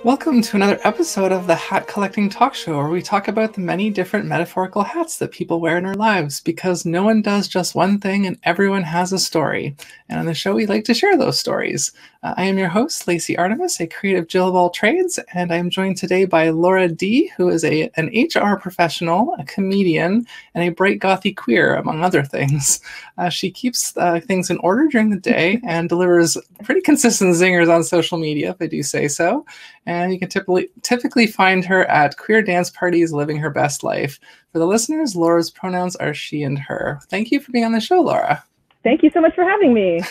Welcome to another episode of the Hat Collecting Talk Show, where we talk about the many different metaphorical hats that people wear in their lives, because no one does just one thing and everyone has a story. And on the show, we like to share those stories. I am your host, Lacey Artemis, a creative Jill of all trades, and I am joined today by Laura D., who is an HR professional, a comedian, and a bright Gothy queer, among other things. She keeps things in order during the day and delivers pretty consistent zingers on social media, if I do say so. And you can typically find her at queer dance parties living her best life. For the listeners, Laura's pronouns are she and her. Thank you for being on the show, Laura. Thank you so much for having me.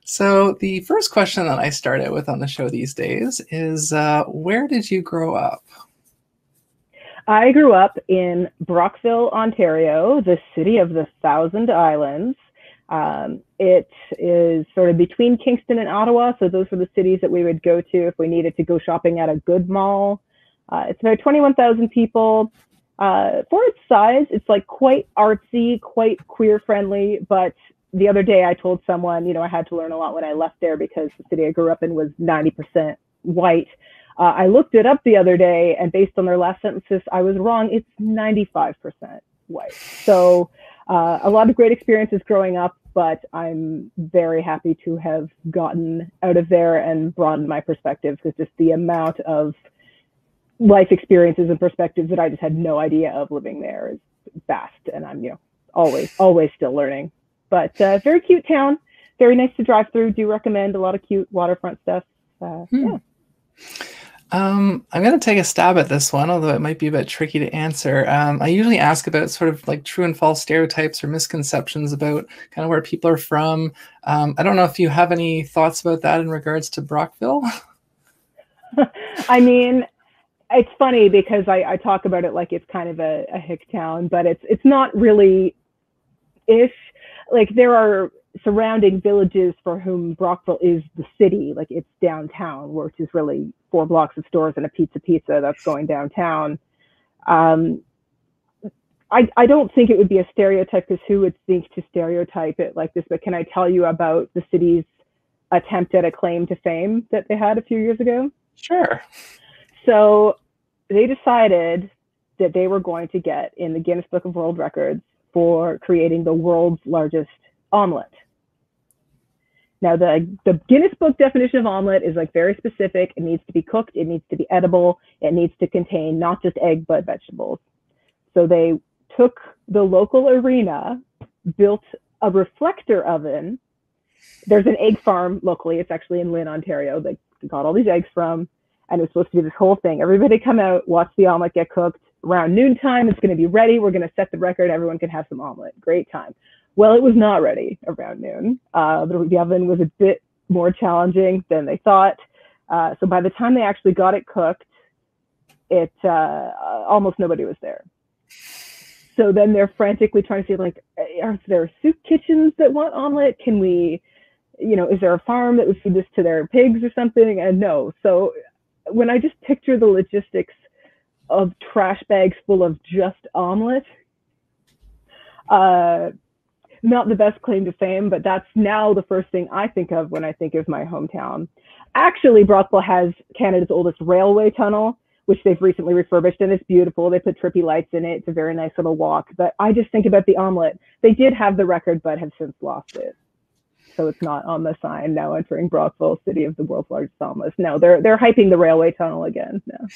So the first question that I start out with on the show these days is, where did you grow up? I grew up in Brockville, Ontario, the city of the Thousand Islands. It is sort of between Kingston and Ottawa, so those were the cities that we would go to if we needed to go shopping at a good mall. It's about 21,000 people. For its size, it's like quite artsy, quite queer friendly, but the other day I told someone, I had to learn a lot when I left there because the city I grew up in was 90% white. I looked it up the other day, and based on their last sentences, I was wrong. It's 95% white. So a lot of great experiences growing up, but I'm very happy to have gotten out of there and broadened my perspectives, because just the amount of life experiences and perspectives that I just had no idea of living there is vast, and I'm always still learning. But very cute town, very nice to drive through. Do recommend a lot of cute waterfront stuff. Yeah. I'm going to take a stab at this one, although it might be a bit tricky to answer. I usually ask about sort of like true and false stereotypes or misconceptions about kind of where people are from. I don't know if you have any thoughts about that in regards to Brockville. I mean, it's funny because I talk about it like it's kind of a hick town, but it's not really ish. Like, there are surrounding villages for whom Brockville is the city, like it's downtown, which is really 4 blocks of stores and a pizza that's going downtown. I don't think it would be a stereotype, because who would think to stereotype it like this? But can I tell you about the city's attempt at a claim to fame that they had a few years ago? Sure. So they decided that they were going to get in the Guinness Book of World Records for creating the world's largest omelet. Now, the Guinness Book definition of omelet is like very specific. It needs to be cooked. It needs to be edible. It needs to contain not just egg, but vegetables. So they took the local arena, built a reflector oven. There's an egg farm locally. It's actually in Lynn, Ontario. They got all these eggs from, and it was supposed to be this whole thing. Everybody come out, watch the omelet get cooked. Around noontime, it's going to be ready. We're going to set the record. Everyone can have some omelet. Great time. Well, it was not ready around noon. The oven was a bit more challenging than they thought. So by the time they actually got it cooked, almost nobody was there. So then they're frantically trying to see, like, are there soup kitchens that want omelet? Can we, is there a farm that would feed this to their pigs or something? And no. So when I just picture the logistics of trash bags full of just omelet, not the best claim to fame, but that's now the first thing I think of when I think of my hometown. Actually, Brockville has Canada's oldest railway tunnel, which they've recently refurbished, and it's beautiful. They put trippy lights in it. It's a very nice little walk. But I just think about the omelet. They did have the record, but have since lost it. So it's not on the sign now entering Brockville, city of the world's largest omelets. No, they're hyping the railway tunnel again now.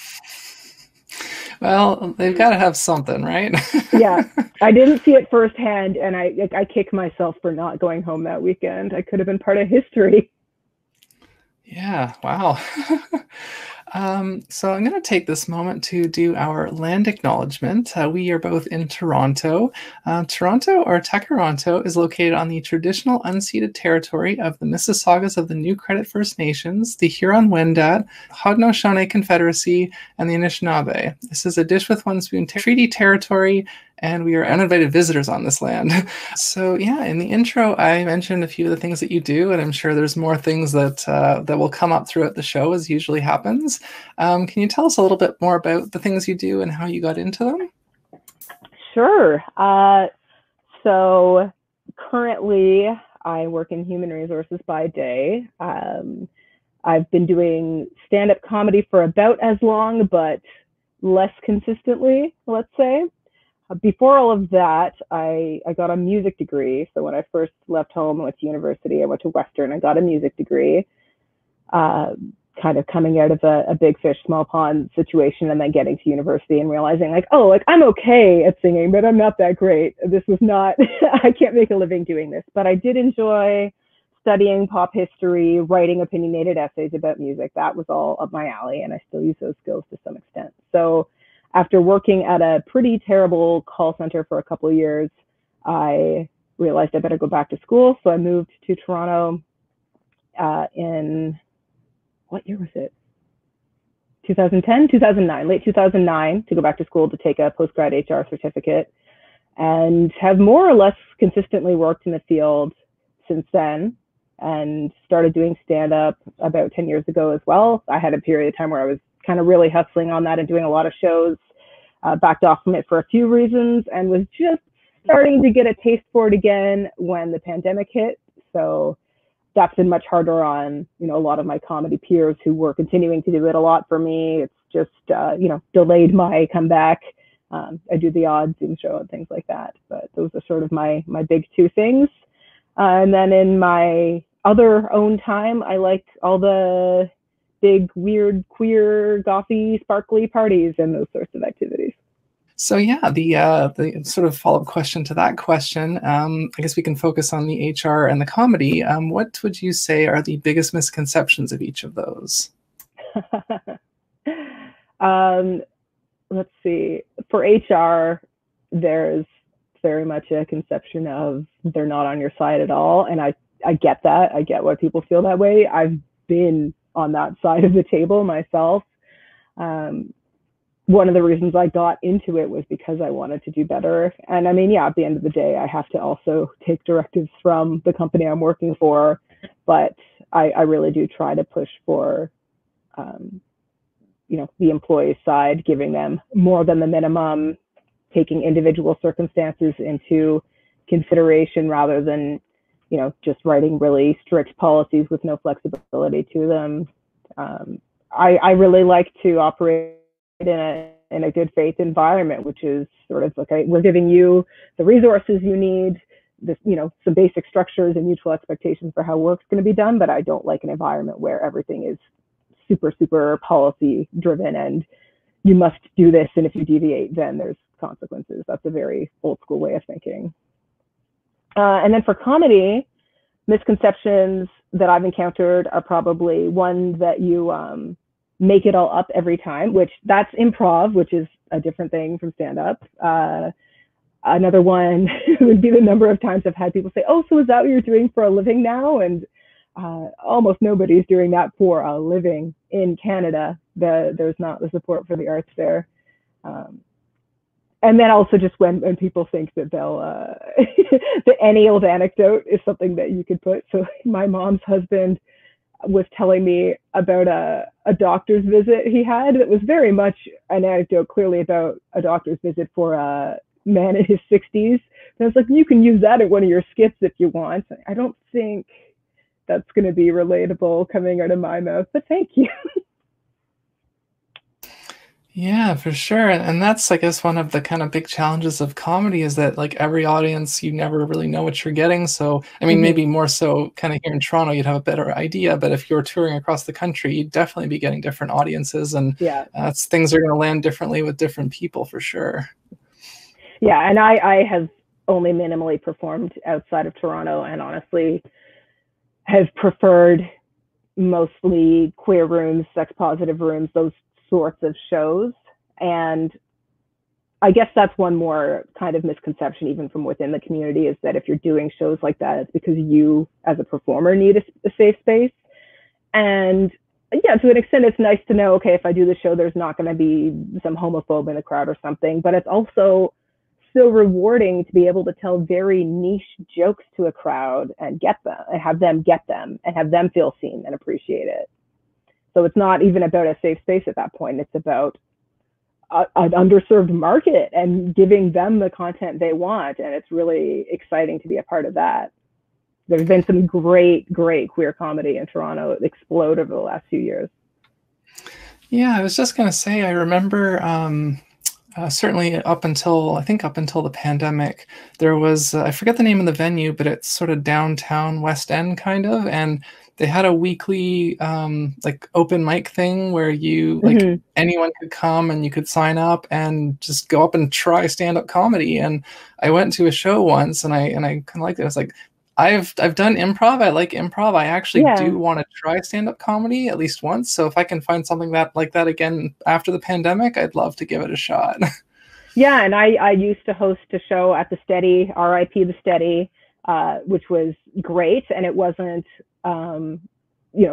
Well, they've got to have something, right? Yeah, I didn't see it firsthand, and I kick myself for not going home that weekend. I could have been part of history. Yeah, wow. So I'm going to take this moment to do our land acknowledgement. We are both in Toronto. Toronto, or Takaronto, is located on the traditional unceded territory of the Mississaugas of the New Credit First Nations, the Huron-Wendat, Haudenosaunee Confederacy, and the Anishinaabe. This is a dish with one spoon treaty territory, and we are uninvited visitors on this land. So yeah, in the intro, I mentioned a few of the things that you do, and I'm sure there's more things that will come up throughout the show, as usually happens. Can you tell us a little bit more about the things you do and how you got into them? Sure. So currently, I work in human resources by day. I've been doing stand-up comedy for about as long, but less consistently, let's say. Before all of that, I got a music degree. So when I first left home and went to university, I went to Western and got a music degree, kind of coming out of a big fish, small pond situation, and then getting to university and realizing like, oh, like I'm okay at singing, but I'm not that great. This was not, I can't make a living doing this. But I did enjoy studying pop history, writing opinionated essays about music. That was all up my alley, and I still use those skills to some extent. So after working at a pretty terrible call center for a couple of years, I realized I better go back to school. So I moved to Toronto in, what year was it? 2010, 2009, late 2009, to go back to school to take a postgrad HR certificate, and have more or less consistently worked in the field since then, and started doing stand-up about 10 years ago as well. I had a period of time where I was kind of really hustling on that and doing a lot of shows, backed off from it for a few reasons, and was just starting to get a taste for it again when the pandemic hit. So that's been much harder on, you know, a lot of my comedy peers who were continuing to do it a lot for me. It's just, you know, delayed my comeback. I do the odd Zoom show and things like that, but those are sort of my big two things. And then in my other own time, I like all the big, weird, queer, gothy, sparkly parties and those sorts of activities. So yeah, the sort of follow-up question to that question, I guess we can focus on the HR and the comedy. What would you say are the biggest misconceptions of each of those? Let's see. For HR, there's very much a conception of they're not on your side at all. And I get that. I get why people feel that way. I've been on that side of the table myself. One of the reasons I got into it was because I wanted to do better. And I mean, yeah, at the end of the day, I have to also take directives from the company I'm working for, but I really do try to push for, you know, the employee side, giving them more than the minimum, taking individual circumstances into consideration rather than, you know, just writing really strict policies with no flexibility to them. I really like to operate in a good faith environment, which is sort of like, we're giving you the resources you need, this, you know, some basic structures and mutual expectations for how work's going to be done. But I don't like an environment where everything is super policy driven and you must do this, and if you deviate, then there's consequences. That's a very old school way of thinking. And then for comedy, misconceptions that I've encountered are probably one that you make it all up every time, which that's improv, which is a different thing from stand-up. Another one would be the number of times I've had people say, oh, so is that what you're doing for a living now? And almost nobody's doing that for a living in Canada. There's not the support for the arts there. And then also just when people think that they'll, that any old anecdote is something that you could put. So my mom's husband was telling me about a doctor's visit he had that was very much an anecdote, clearly about a doctor's visit for a man in his 60s. And I was like, you can use that at one of your skits if you want. I don't think that's going to be relatable coming out of my mouth, but thank you. Yeah, for sure. And that's, I guess, one of the kind of big challenges of comedy is that like every audience, you never really know what you're getting. So, I mean, maybe more so kind of here in Toronto, you'd have a better idea. But if you're touring across the country, you'd definitely be getting different audiences. And yeah, things are going to land differently with different people for sure. Yeah, and I have only minimally performed outside of Toronto, and honestly have preferred mostly queer rooms, sex positive rooms, those sorts of shows. And I guess that's one more kind of misconception even from within the community, is that if you're doing shows like that, it's because you as a performer need a safe space. And yeah, to an extent, it's nice to know, okay, if I do the show, there's not going to be some homophobe in the crowd or something, but it's also so rewarding to be able to tell very niche jokes to a crowd and get them, and have them get them, and have them feel seen and appreciate it. So it's not even about a safe space at that point. It's about an underserved market and giving them the content they want. And it's really exciting to be a part of that. there's been some great queer comedy in Toronto explode over the last few years. Yeah, I was just going to say, I remember certainly up until the pandemic, there was, I forget the name of the venue, but it's sort of downtown West End kind of, and they had a weekly like open mic thing where you like anyone could come and you could sign up and just go up and try stand-up comedy. And I went to a show once and I kind of liked it. I was like, I've done improv. I like improv. I actually do want to try stand-up comedy at least once. So if I can find something like that again after the pandemic, I'd love to give it a shot. Yeah, and I used to host a show at the Steady, R.I.P. the Steady, which was great. And it wasn't,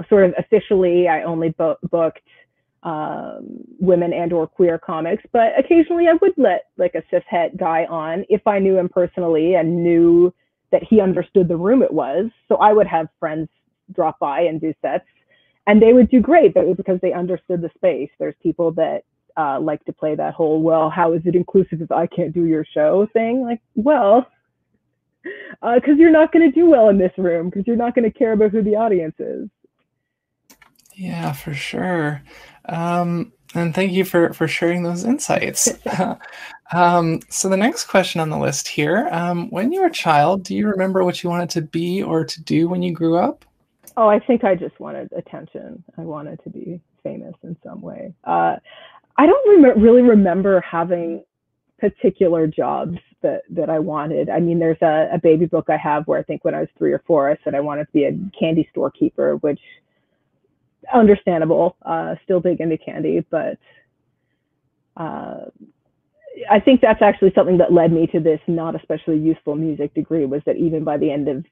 sort of officially, I only booked women and or queer comics, but occasionally I would let like a cishet guy on if I knew him personally and knew that he understood the room it was. So I would have friends drop by and do sets, and they would do great, but it was because they understood the space. There's people that like to play that whole, well, how is it inclusive if I can't do your show thing? Like, well, because you're not going to do well in this room, because you're not going to care about who the audience is. Yeah, for sure. And thank you for sharing those insights. So the next question on the list here, when you were a child, do you remember what you wanted to be or to do when you grew up? Oh, I think I just wanted attention. I wanted to be famous in some way. I don't really remember having particular jobs that I wanted. I mean, there's a baby book I have where I think when I was 3 or 4, I said I wanted to be a candy store keeper, which understandable, still big into candy, but I think that's actually something that led me to this not especially useful music degree, was that even by the end of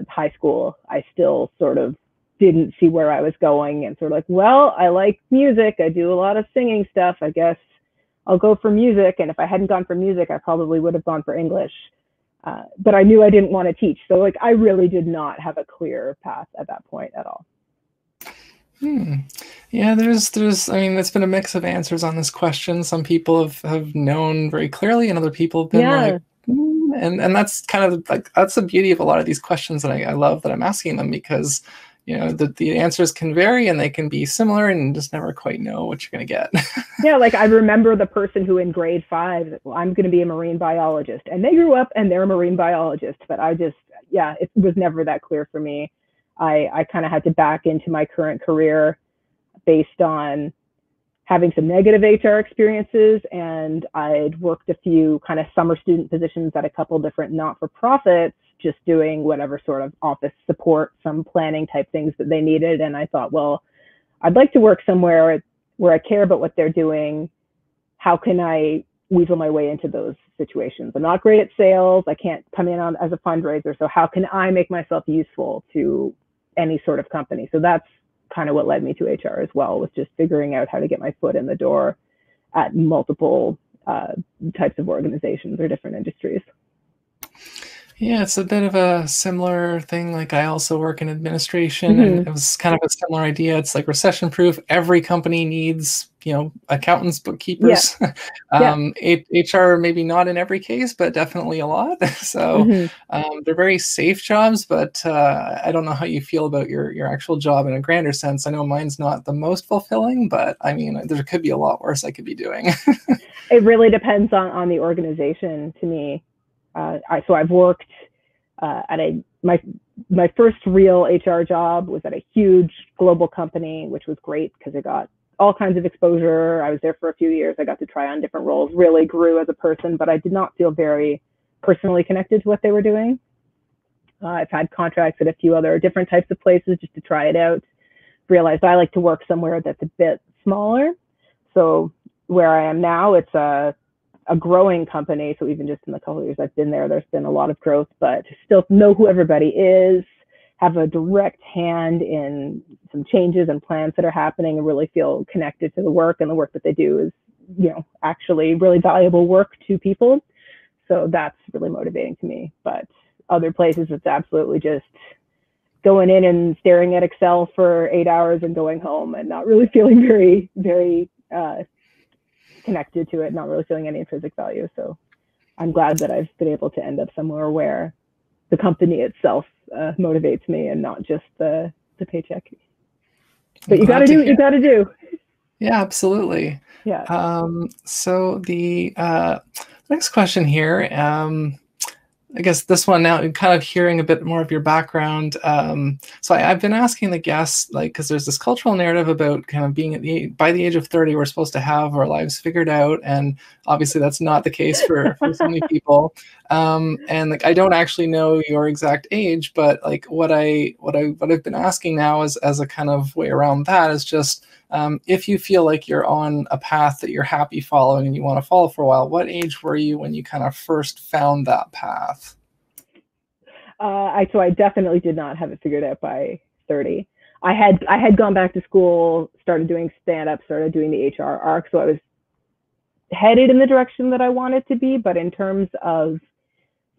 high school, I still sort of didn't see where I was going, and sort of like, well, I like music, I do a lot of singing stuff, I guess I'll go for music. And if I hadn't gone for music, I probably would have gone for English. But I knew I didn't want to teach. So like, I really did not have a clear path at that point at all. Yeah, there's, I mean, it's been a mix of answers on this question. Some people have known very clearly, and other people have been like, and that's kind of like, that's the beauty of a lot of these questions. And I love that I'm asking them, because, you know, the answers can vary and they can be similar, and you just never quite know what you're going to get. Yeah, like I remember the person who in grade 5, well, I'm going to be a marine biologist, and they grew up and they're a marine biologist, but I just, it was never that clear for me. I kind of had to back into my current career based on having some negative HR experiences, and I'd worked a few kind of summer student positions at a couple different not-for-profits, just doing whatever sort of office support, some planning type things that they needed. And I thought, well, I'd like to work somewhere where I care about what they're doing. How can I weasel my way into those situations? I'm not great at sales. I can't come in as a fundraiser. So how can I make myself useful to any sort of company? So that's kind of what led me to HR as well, was just figuring out how to get my foot in the door at multiple types of organizations or different industries. Yeah, it's a bit of a similar thing. Like, I also work in administration, and it was kind of a similar idea. It's like recession proof. Every company needs, you know, accountants, bookkeepers. HR, maybe not in every case, but definitely a lot. So they're very safe jobs, but I don't know how you feel about your actual job in a grander sense. I know mine's not the most fulfilling, but I mean, there could be a lot worse I could be doing. It really depends on the organization to me. So I've worked at my first real HR job was at a huge global company, which was great because it got all kinds of exposure. I was there for a few years. I got to try on different roles, really grew as a person, but I did not feel very personally connected to what they were doing. I've had contracts at a few other different types of places just to try it out. Realized I like to work somewhere that's a bit smaller. So where I am now, it's a growing company. So even just in the couple of years I've been there, there's been a lot of growth, but still know who everybody is, have a direct hand in some changes and plans that are happening, and really feel connected to the work, and the work that they do is, you know, actually really valuable work to people. So that's really motivating to me. But other places, it's absolutely just going in and staring at Excel for 8 hours and going home and not really feeling very, very connected to it, not really feeling any intrinsic value. So I'm glad that I've been able to end up somewhere where the company itself motivates me, and not just the paycheck. But you got to do what you got to do. Yeah, absolutely. Yeah. So the next question here, I guess this one now, kind of hearing a bit more of your background. So I've been asking the guests, like, because there's this cultural narrative about kind of being by the age of 30, we're supposed to have our lives figured out, and obviously that's not the case for so many people. And like, I don't actually know your exact age, but like what I've been asking now is, as a kind of way around that, is just if you feel like you're on a path that you're happy following and you want to follow for a while, what age were you when you kind of first found that path? So I definitely did not have it figured out by 30. I had gone back to school, started doing stand-up, started doing the HR arc, so I was headed in the direction that I wanted to be. But in terms of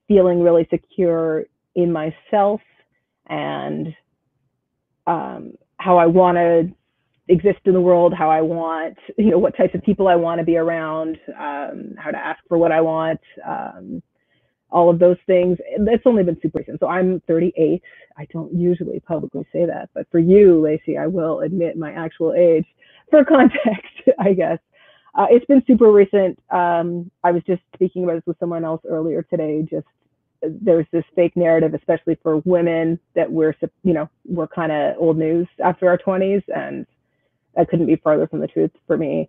feeling really secure in myself and how I want to exist in the world, how I want, what types of people I want to be around, how to ask for what I want, all of those things. It's only been super recent. So I'm 38. I don't usually publicly say that, but for you, Lacey, I will admit my actual age for context, I guess. It's been super recent. I was just speaking about this with someone else earlier today. Just there's this fake narrative, especially for women, that we're kind of old news after our 20s, and that couldn't be farther from the truth for me.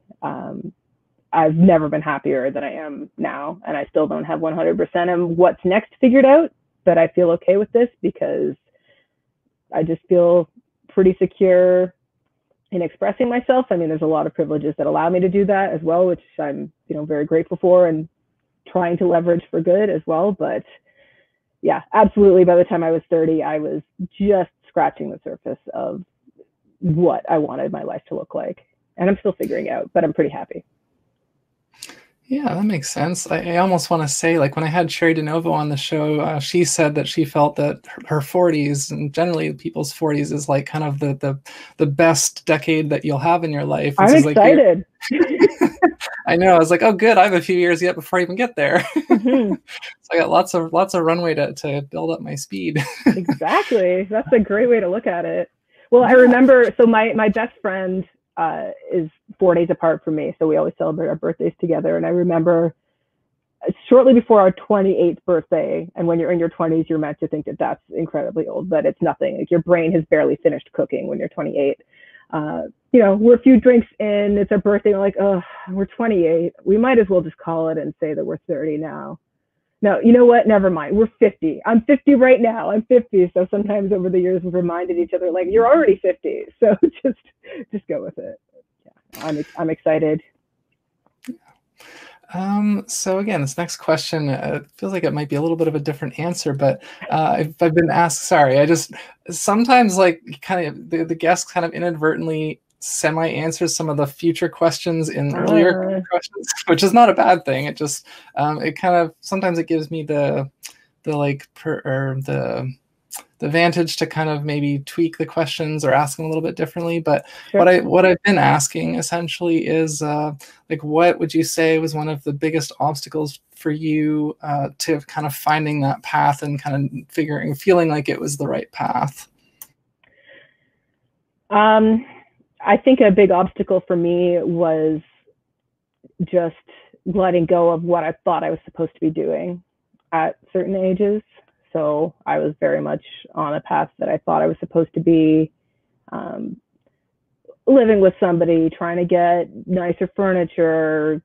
I've never been happier than I am now, and I still don't have 100% of what's next figured out, but I feel okay with this because I just feel pretty secure in expressing myself. I mean, there's a lot of privileges that allow me to do that as well, which I'm, very grateful for and trying to leverage for good as well. But yeah, absolutely. By the time I was 30, I was just scratching the surface of what I wanted my life to look like. And I'm still figuring out, but I'm pretty happy. Yeah, that makes sense. I almost want to say, like, when I had Sherry DeNovo on the show, she said that she felt that her 40s, and generally people's 40s, is like kind of the best decade that you'll have in your life. I'm excited. I know. I was like, oh, good. I have a few years yet before I even get there. Mm-hmm. So I got lots of runway to build up my speed. Exactly. That's a great way to look at it. Well, I remember, so my best friend is 4 days apart from me, so we always celebrate our birthdays together. And I remember shortly before our 28th birthday, and when you're in your 20s, you're meant to think that that's incredibly old, but it's nothing. Like, your brain has barely finished cooking when you're 28. We're a few drinks in, it's our birthday, we're like, oh, we're 28. We might as well just call it and say that we're 30 now. No, you know what? Never mind. We're 50. I'm 50 right now. I'm 50. So sometimes over the years, we've reminded each other, like, you're already 50. So just go with it. Yeah, I'm excited. So again, this next question feels like it might be a little bit of a different answer, but if I've been asked, sorry, I just sometimes, like, kind of the guests kind of inadvertently semi-answers some of the future questions in earlier questions, which is not a bad thing. It just it kind of sometimes it gives me the vantage to kind of maybe tweak the questions or ask them a little bit differently. But sure. What I've been asking essentially is like, what would you say was one of the biggest obstacles for you to kind of finding that path and kind of feeling like it was the right path? I think a big obstacle for me was just letting go of what I thought I was supposed to be doing at certain ages. So I was very much on a path that I thought I was supposed to be, living with somebody, trying to get nicer furniture,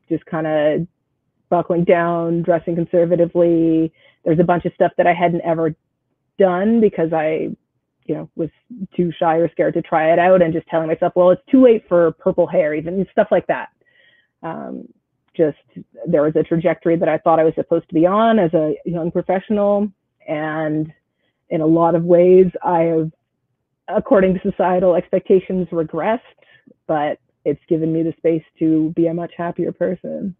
just kind of buckling down, dressing conservatively. There's a bunch of stuff that I hadn't ever done because I was too shy or scared to try it out, and just telling myself, well, it's too late for purple hair, even stuff like that. There was a trajectory that I thought I was supposed to be on as a young professional. And in a lot of ways, I have, according to societal expectations, regressed, but it's given me the space to be a much happier person.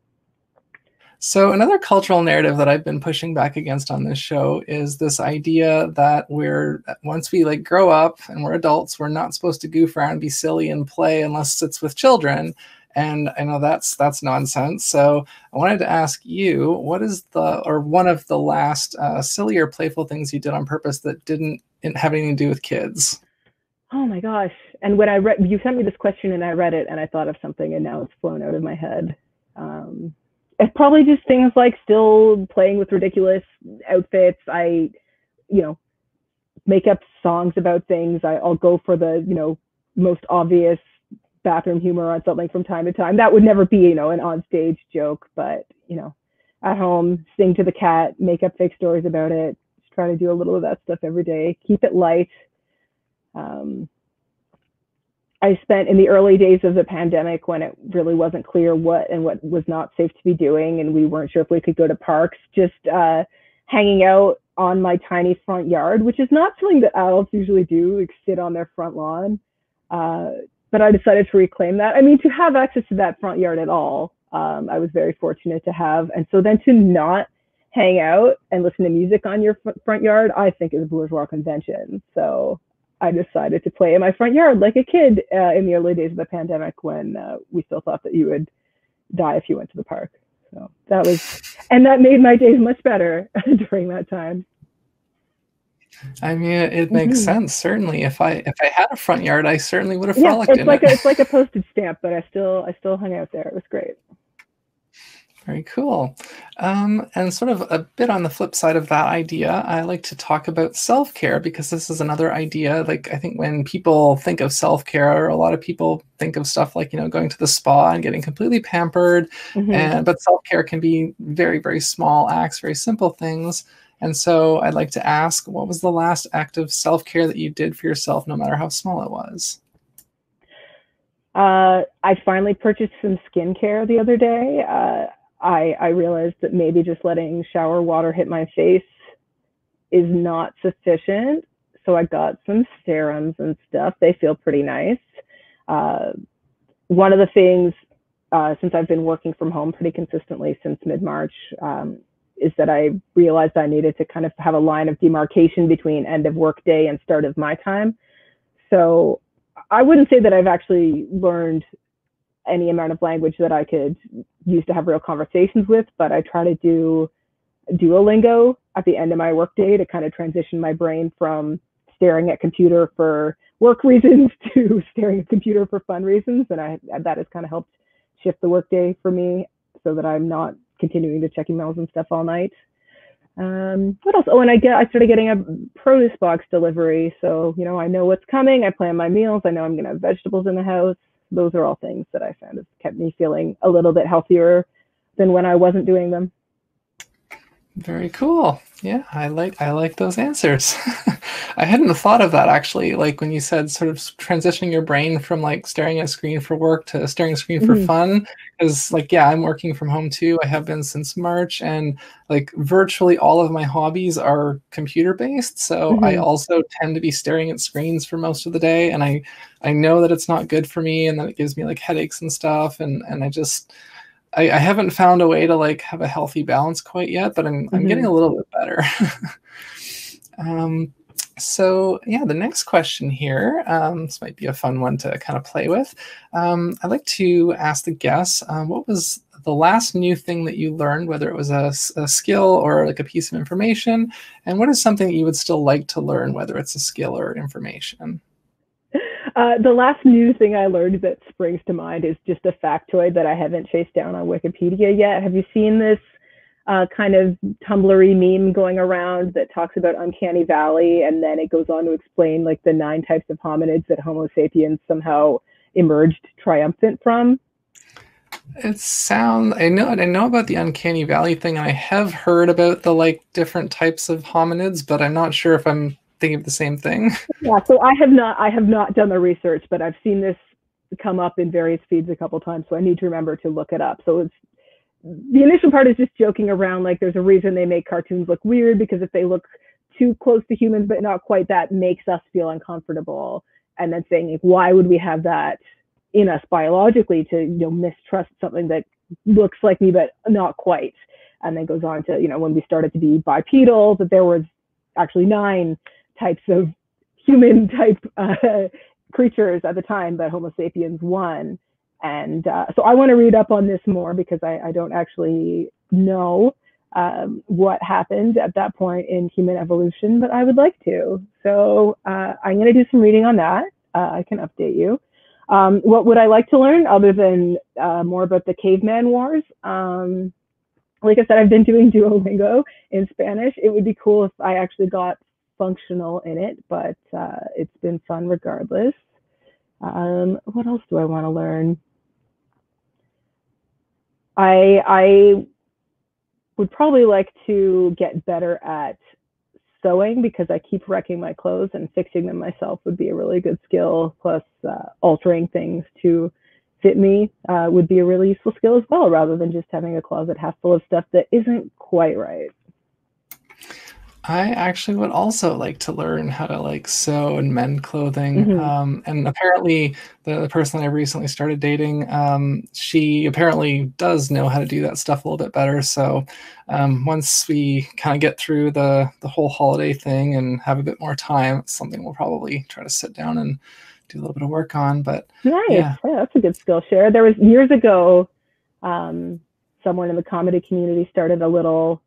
So another cultural narrative that I've been pushing back against on this show is this idea that once we like grow up and we're adults, we're not supposed to goof around, be silly and play unless it's with children. And I know that's nonsense. So I wanted to ask you, what is one of the last silly or playful things you did on purpose that didn't have anything to do with kids? Oh my gosh. And when you sent me this question and I read it and I thought of something and now it's flown out of my head. It's probably just things like still playing with ridiculous outfits. I, make up songs about things. I'll go for the, most obvious bathroom humor on something from time to time. That would never be, an on-stage joke, but, at home, sing to the cat, make up fake stories about it, just try to do a little of that stuff every day, keep it light. I spent in the early days of the pandemic when it really wasn't clear what was not safe to be doing, and we weren't sure if we could go to parks, just hanging out on my tiny front yard, which is not something that adults usually do, like sit on their front lawn. But I decided to reclaim that. I mean, to have access to that front yard at all, I was very fortunate to have. And so then to not hang out and listen to music on your front yard, I think is a bourgeois convention. So I decided to play in my front yard like a kid in the early days of the pandemic when we still thought that you would die if you went to the park. So that made my days much better during that time. I mean, it makes sense. Certainly, if I had a front yard, I certainly would have frolicked in it. It's like a postage stamp, but I still hung out there. It was great. Very cool. And sort of a bit on the flip side of that idea, I like to talk about self-care, because this is another idea. Like, I think when people think of self-care, a lot of people think of stuff like, going to the spa and getting completely pampered. But self-care can be very, very small acts, very simple things. And so I'd like to ask, what was the last act of self-care that you did for yourself, no matter how small it was? I finally purchased some skincare the other day. I realized that maybe just letting shower water hit my face is not sufficient. So I got some serums and stuff. They feel pretty nice. One of the things, since I've been working from home pretty consistently since mid-March, is that I realized I needed to kind of have a line of demarcation between end of work day and start of my time. So I wouldn't say that I've actually learned any amount of language that I could use to have real conversations with, but I try to do Duolingo at the end of my workday to kind of transition my brain from staring at computer for work reasons to staring at computer for fun reasons. And that has kind of helped shift the workday for me so that I'm not continuing to check emails and stuff all night. What else? Oh, and I started getting a produce box delivery. So, I know what's coming. I plan my meals. I know I'm going to have vegetables in the house. Those are all things that I found have kept me feeling a little bit healthier than when I wasn't doing them. Very cool. Yeah, I like those answers. I hadn't thought of that actually. Like when you said sort of transitioning your brain from like staring at a screen for work to staring at a screen for fun. Because like, yeah, I'm working from home too. I have been since March, and like virtually all of my hobbies are computer based. So I also tend to be staring at screens for most of the day. And I know that it's not good for me, and that it gives me like headaches and stuff. And I haven't found a way to like have a healthy balance quite yet, but I'm getting a little bit better. So yeah, the next question here, this might be a fun one to kind of play with. I'd like to ask the guests, what was the last new thing that you learned, whether it was a skill or like a piece of information, and what is something that you would still like to learn, whether it's a skill or information? The last new thing I learned that springs to mind is just a factoid that I haven't chased down on Wikipedia yet. Have you seen this kind of Tumblr-y meme going around that talks about Uncanny Valley, and then it goes on to explain like the 9 types of hominids that Homo sapiens somehow emerged triumphant from? I know about the Uncanny Valley thing, and I have heard about the like different types of hominids, but I'm not sure if I'm thinking of the same thing. Yeah, so I have not done the research, but I've seen this come up in various feeds a couple times, so I need to remember to look it up. So the initial part is just joking around, like there's a reason they make cartoons look weird, because if they look too close to humans but not quite, that makes us feel uncomfortable. And then saying like, why would we have that in us biologically to mistrust something that looks like me but not quite? And then goes on to when we started to be bipedal, that there was actually 9 types of human type creatures at the time, but Homo sapiens won. And so I want to read up on this more because I don't actually know what happened at that point in human evolution, but I would like to. So I'm going to do some reading on that. I can update you. What would I like to learn other than more about the caveman wars? Like I said, I've been doing Duolingo in Spanish. It would be cool if I actually got functional in it, but it's been fun regardless. What else do I want to learn? I would probably like to get better at sewing because I keep wrecking my clothes, and fixing them myself would be a really good skill. Plus altering things to fit me would be a really useful skill as well, rather than just having a closet half full of stuff that isn't quite right. I actually would also like to learn how to like sew and mend clothing. And apparently the person I recently started dating, she apparently does know how to do that stuff a little bit better. So once we kind of get through the whole holiday thing and have a bit more time, it's something we'll probably try to sit down and do a little bit of work on. But nice. Yeah, that's a good skill share. There was years ago, someone in the comedy community started a little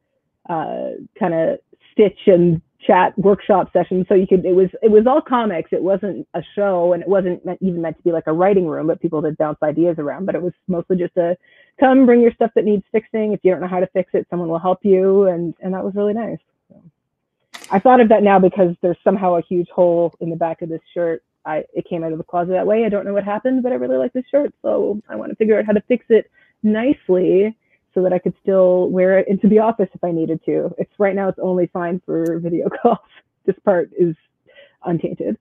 kind of stitch and chat workshop session. So it was all comics. It wasn't a show, and it wasn't even meant to be like a writing room, but people did bounce ideas around. But it was mostly just a come bring your stuff that needs fixing. If you don't know how to fix it, someone will help you. And that was really nice. So I thought of that now because there's somehow a huge hole in the back of this shirt. It came out of the closet that way. I don't know what happened, but I really like this shirt. So I want to figure out how to fix it nicely so that I could still wear it into the office if I needed to. Right now it's only fine for video calls. This part is untainted.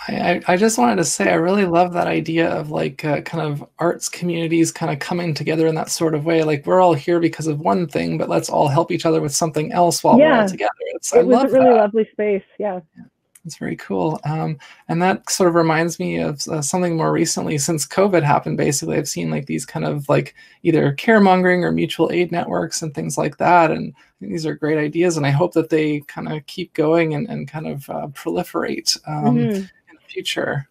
I just wanted to say I really love that idea of like kind of arts communities kind of coming together in that sort of way. Like we're all here because of one thing, but let's all help each other with something else while we're all together. It was a really lovely space. Yeah. It's very cool. And that sort of reminds me of something more recently. Since COVID happened, basically, I've seen like these kind of like either caremongering or mutual aid networks and things like that. And I think these are great ideas. And I hope that they kind of keep going and kind of proliferate in the future.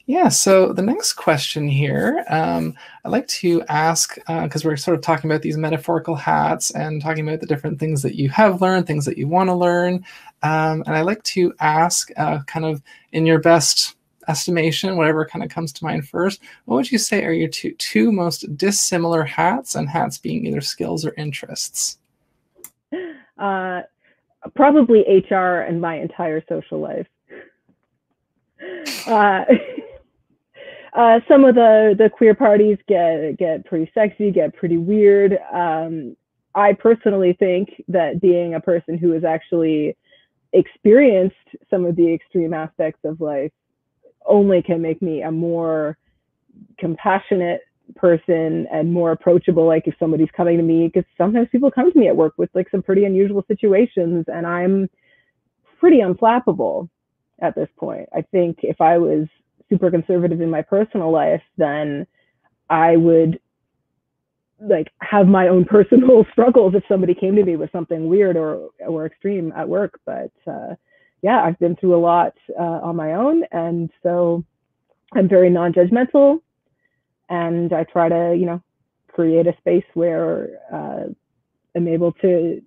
Yeah, so the next question here, I'd like to ask, because we're sort of talking about these metaphorical hats and talking about the different things that you have learned, things that you want to learn. And I'd like to ask, kind of in your best estimation, whatever kind of comes to mind first, what would you say are your two most dissimilar hats, and hats being either skills or interests? Probably HR and my entire social life. Some of the queer parties get pretty sexy, get pretty weird. I personally think that being a person who has actually experienced some of the extreme aspects of life only can make me a more compassionate person and more approachable. Like if somebody's coming to me, because sometimes people come to me at work with like some pretty unusual situations, and I'm pretty unflappable at this point. I think if I was super conservative in my personal life, then I would like have my own personal struggles if somebody came to me with something weird or extreme at work. But yeah, I've been through a lot on my own, and so I'm very non-judgmental, and I try to create a space where I'm able to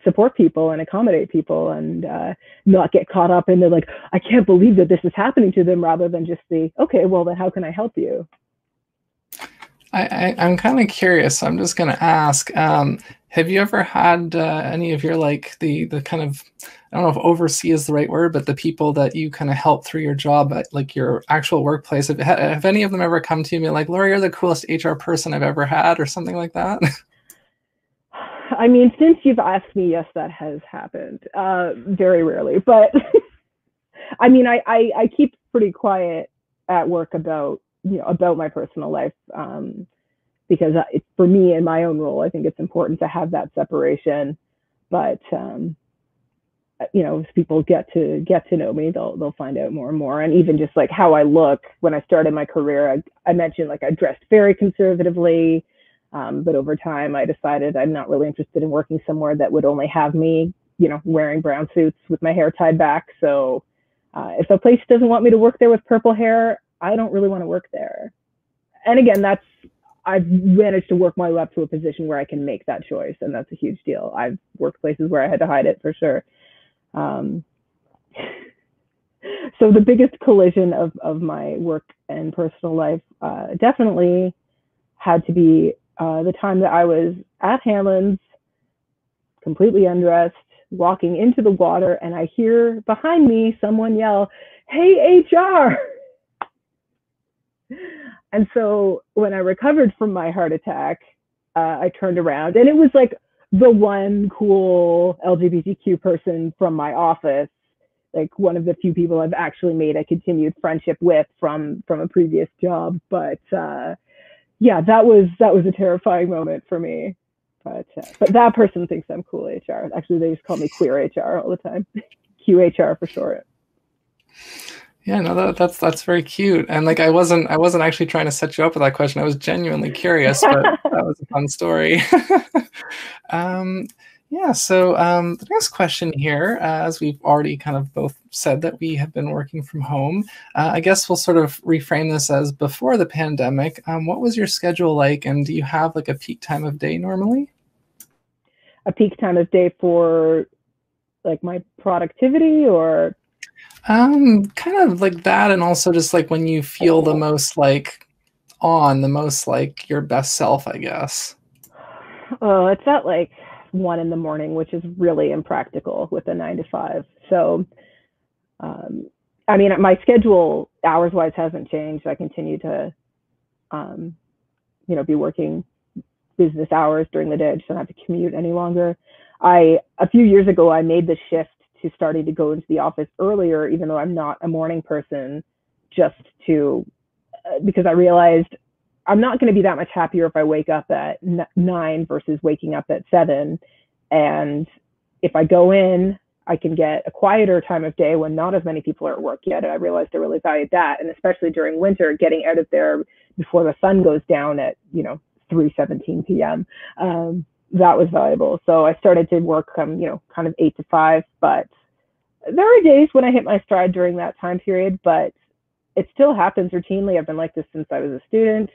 support people and accommodate people, and not get caught up in the like, I can't believe that this is happening to them, rather than just the, okay, well then how can I help you? I'm kind of curious. I'm just going to ask, have you ever had any of your like the kind of, I don't know if oversee is the right word, but the people that you kind of help through your job at like your actual workplace, have any of them ever come to you and be like, Laura, you're the coolest HR person I've ever had, or something like that? I mean, since you've asked me, yes, that has happened. Very rarely, but I mean, I keep pretty quiet at work about my personal life, because for me in my own role, I think it's important to have that separation. But as people get to know me, they'll find out more and more. And even just like how I look when I started my career, I mentioned like I dressed very conservatively. But over time, I decided I'm not really interested in working somewhere that would only have me, wearing brown suits with my hair tied back. So if a place doesn't want me to work there with purple hair, I don't really want to work there. And again, I've managed to work my way up to a position where I can make that choice, and that's a huge deal. I've worked places where I had to hide it for sure. So the biggest collision of my work and personal life definitely had to be the time that I was at Hamlin's, completely undressed, walking into the water, and I hear behind me someone yell, "Hey, HR!" And so when I recovered from my heart attack, I turned around, and it was like the one cool LGBTQ person from my office, like one of the few people I've actually made a continued friendship with from a previous job. But yeah, that was a terrifying moment for me. But that person thinks I'm cool HR. Actually, they just call me queer HR all the time. QHR for short. Yeah, no, that's very cute. And like I wasn't actually trying to set you up with that question. I was genuinely curious, but that was a fun story. Yeah, so the next question here, as we've already kind of both said that we have been working from home, I guess we'll sort of reframe this as before the pandemic. What was your schedule like, and do you have like a peak time of day normally? A peak time of day for like my productivity, or Kind of like that, and also just like when you feel the most like the most like your best self, I guess. oh, it's at like 1 a.m, which is really impractical with a 9 to 5. So, I mean, my schedule hours wise hasn't changed. I continue to, be working business hours during the day. I just don't have to commute any longer. A few years ago, I made the shift to starting to go into the office earlier, even though I'm not a morning person, just because I realized I'm not going to be that much happier if I wake up at 9 versus waking up at 7. And if I go in, I can get a quieter time of day when not as many people are at work yet. And I realized I really valued that. And especially during winter, getting out of there before the sun goes down at, 3:17 p.m. That was valuable. So I started to work, kind of 8 to 5. But there are days when I hit my stride during that time period, but it still happens routinely. I've been like this since I was a student.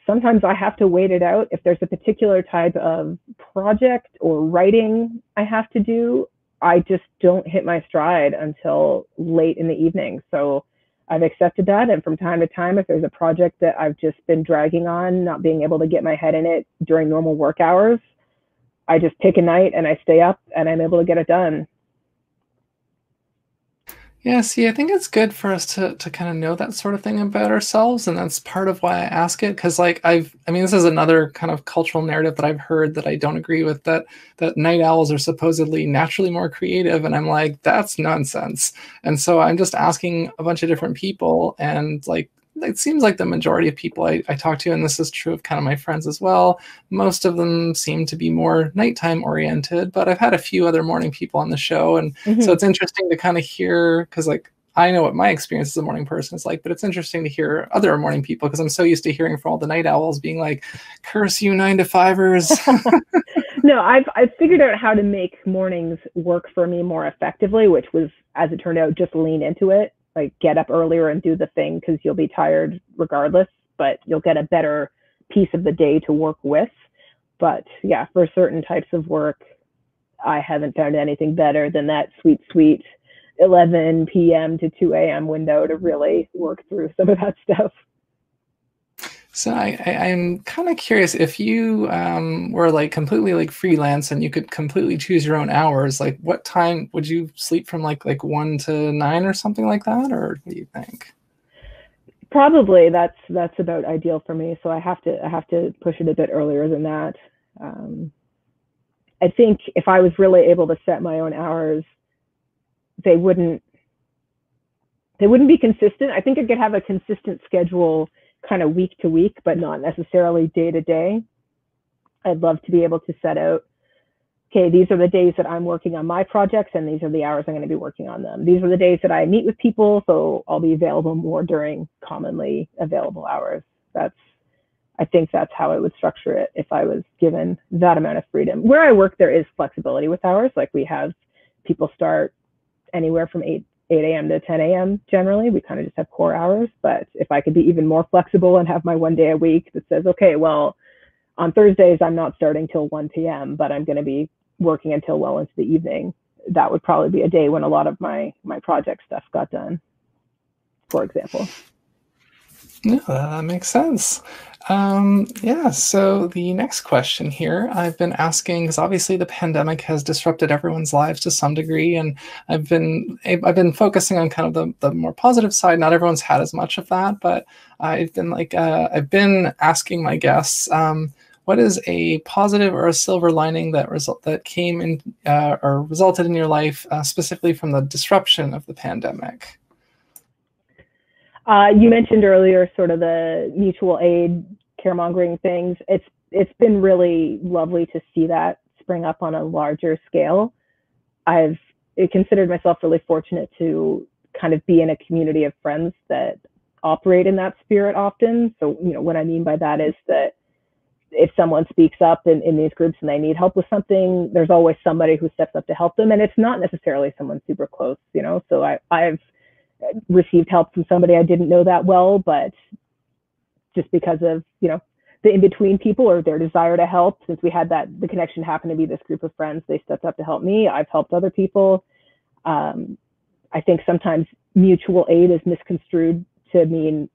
Sometimes I have to wait it out. If there's a particular type of project or writing I have to do, I just don't hit my stride until late in the evening. So I've accepted that. And from time to time, if there's a project that I've just been dragging on, not being able to get my head in it during normal work hours, I just pick a night and I stay up and I'm able to get it done. Yeah, see, I think it's good for us to kind of know that sort of thing about ourselves, and that's part of why I ask it. Because like I mean, this is another kind of cultural narrative that I've heard that I don't agree with, that night owls are supposedly naturally more creative, and I'm like, that's nonsense. And so I'm just asking a bunch of different people, and like it seems like the majority of people I talk to, and this is true of kind of my friends as well, most of them seem to be more nighttime oriented, but I've had a few other morning people on the show. And so it's interesting to kind of hear, because like I know what my experience as a morning person is like, but it's interesting to hear other morning people, because I'm so used to hearing from all the night owls being like, curse you 9 to 5ers. No, I've figured out how to make mornings work for me more effectively, which was, as it turned out, just lean into it. Like get up earlier and do the thing, because you'll be tired regardless, but you'll get a better piece of the day to work with. But yeah, for certain types of work, I haven't found anything better than that sweet 11 p.m. to 2 a.m. window to really work through some of that stuff. So I'm kind of curious, if you were like completely like freelance and you could completely choose your own hours, like what time would you sleep from, like 1 to 9 or something like that? Or what do you think? Probably that's about ideal for me. So I have to push it a bit earlier than that. I think if I was really able to set my own hours, they wouldn't be consistent. I think I could have a consistent schedule kind of week to week, but not necessarily day to day. I'd love to be able to set out, okay, these are the days that I'm working on my projects, and these are the hours I'm going to be working on them. These are the days that I meet with people, so I'll be available more during commonly available hours. I think that's how I would structure it if I was given that amount of freedom. Where I work, there is flexibility with hours. Like we have people start anywhere from 8 a.m. to 10 a.m. generally. We kind of just have core hours. But if I could be even more flexible and have my one day a week that says, okay, well, on Thursdays, I'm not starting till 1 p.m., but I'm going to be working until well into the evening. That would probably be a day when a lot of my project stuff got done, for example. Yeah, that makes sense. Yeah, so the next question here, I've been asking, because obviously the pandemic has disrupted everyone's lives to some degree, and I've been focusing on kind of the more positive side. Not everyone's had as much of that, but I've been asking my guests, what is a positive or a silver lining that came in or resulted in your life specifically from the disruption of the pandemic? You mentioned earlier sort of the mutual aid, caremongering things. It's been really lovely to see that spring up on a larger scale. I've considered myself really fortunate to kind of be in a community of friends that operate in that spirit often. So, what I mean by that is that if someone speaks up in these groups and they need help with something, there's always somebody who steps up to help them. And it's not necessarily someone super close, so I've received help from somebody I didn't know that well, but just because of, the in-between people or their desire to help, since we had the connection happened to be this group of friends, they stepped up to help me. I've helped other people. I think sometimes mutual aid is misconstrued to mean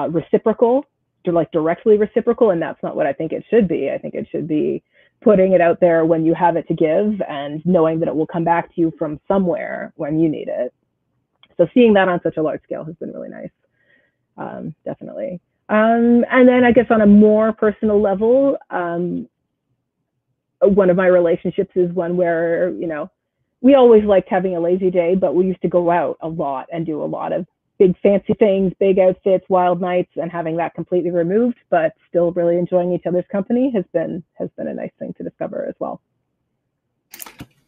reciprocal, like directly reciprocal, and that's not what I think it should be. I think it should be putting it out there when you have it to give and knowing that it will come back to you from somewhere when you need it. So seeing that on such a large scale has been really nice, definitely. And then I guess on a more personal level, one of my relationships is one where, we always liked having a lazy day, but we used to go out a lot and do a lot of big fancy things, big outfits, wild nights, and having that completely removed, but still really enjoying each other's company has been a nice thing to discover as well.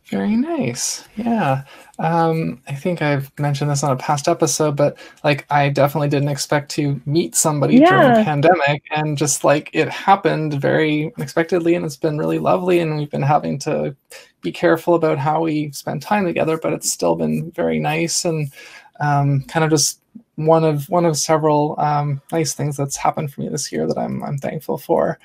Very nice. Yeah. I think I've mentioned this on a past episode, but I definitely didn't expect to meet somebody during the pandemic, and just it happened very unexpectedly, and it's been really lovely, and we've been having to be careful about how we spend time together, but it's still been very nice, and kind of just one of several nice things that's happened for me this year that I'm thankful for.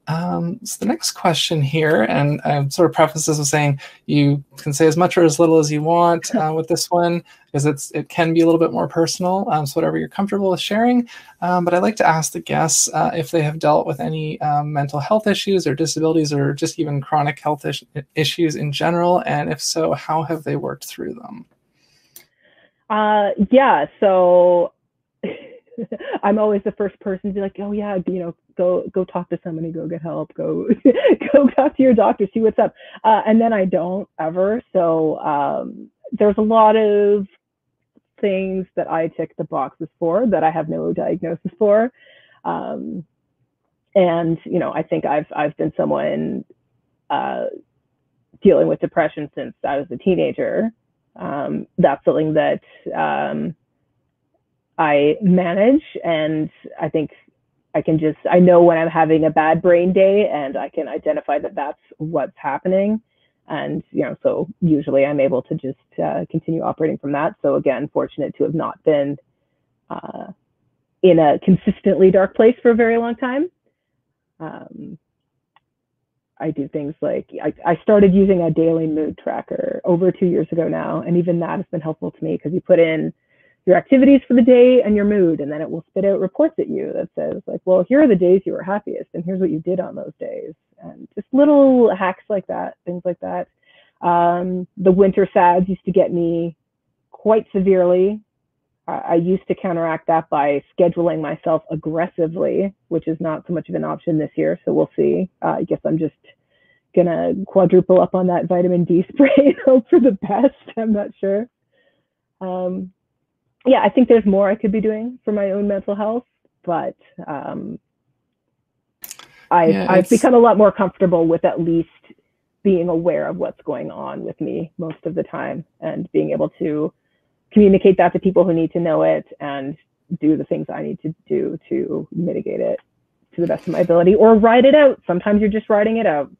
So the next question here, and I sort of preface this with saying you can say as much or as little as you want with this one, because it can be a little bit more personal, so whatever you're comfortable with sharing. But I'd like to ask the guests if they have dealt with any mental health issues or disabilities or just even chronic health issues in general, and if so, how have they worked through them? Yeah, so I'm always the first person to be like, oh yeah, go talk to somebody, go get help, go talk to your doctor, see what's up. And then I don't ever. So there's a lot of things that I tick the boxes for that I have no diagnosis for. And I think I've been someone dealing with depression since I was a teenager. That's something that I manage, and I think I know when I'm having a bad brain day, and I can identify that that's what's happening. And, so usually I'm able to just continue operating from that. So again, fortunate to have not been in a consistently dark place for a very long time. I do things like I started using a daily mood tracker over 2 years ago now, and even that has been helpful to me because you put in your activities for the day and your mood, and then it will spit out reports at you that says well, here are the days you were happiest, and here's what you did on those days, and just little hacks like that, things like that. The winter sads used to get me quite severely. I used to counteract that by scheduling myself aggressively, which is not so much of an option this year. So we'll see. I guess I'm just going to quadruple up on that vitamin D spray and hope for the best. I'm not sure. Yeah, I think there's more I could be doing for my own mental health, but I've become a lot more comfortable with at least being aware of what's going on with me most of the time, and being able to communicate that to people who need to know it and do the things I need to do to mitigate it to the best of my ability, or ride it out. Sometimes you're just riding it out.